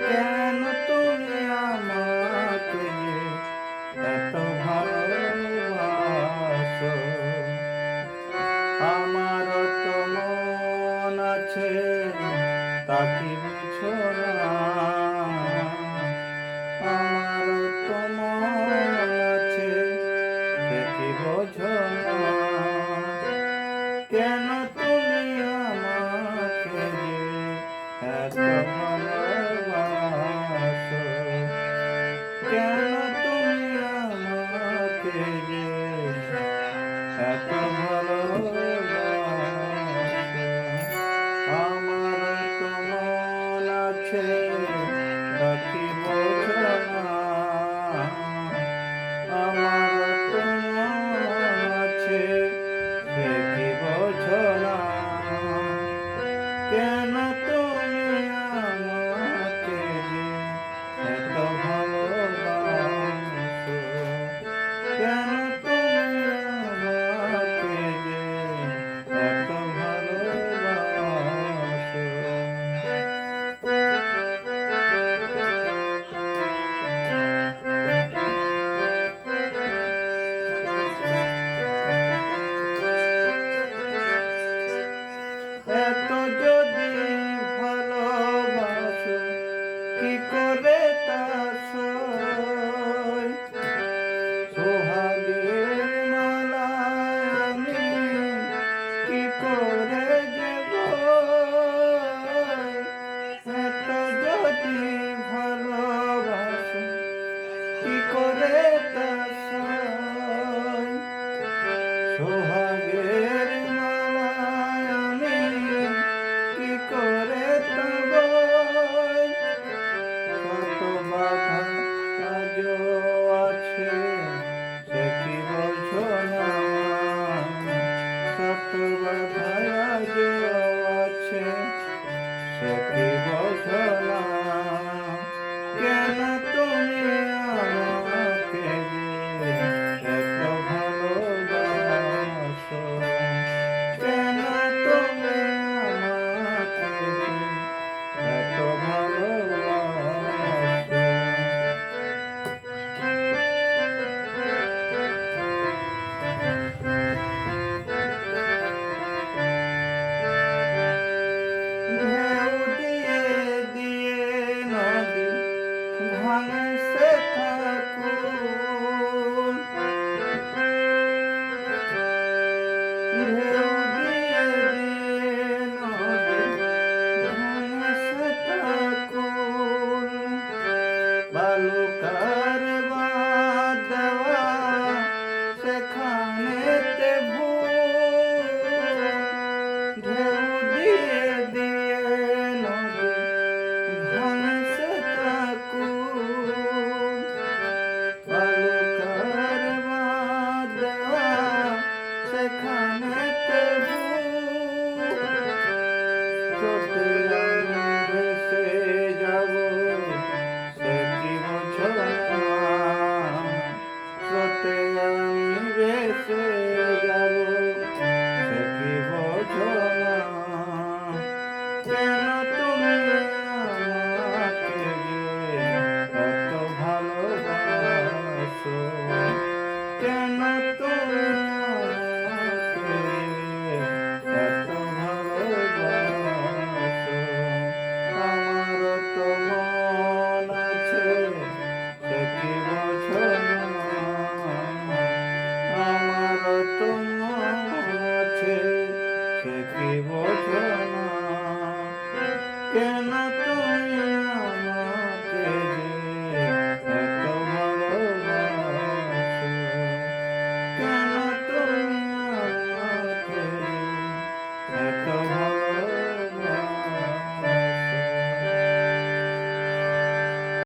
কেন তুমি আমাকে যে এত ভালোবাসো? আমার তো মন আছে, তা কি বুঝো না? আমার তো মন আছে, সে কি বোঝো না? কেন তুমি আমাকে যে এত ভালোবাসো? কেন তুমি আমাকে যে এত ভালোবাসো? আমার তো মন আছে, বাকি বোঝো না। আমার তো মন আছে, সে কি বোঝো না? কেন তুমি আমাকে যে এত ভালোবাসো? কেন তুমি আমাকে যে এত ভালোবাসো? এত যদি ভালোবাসো, কি করে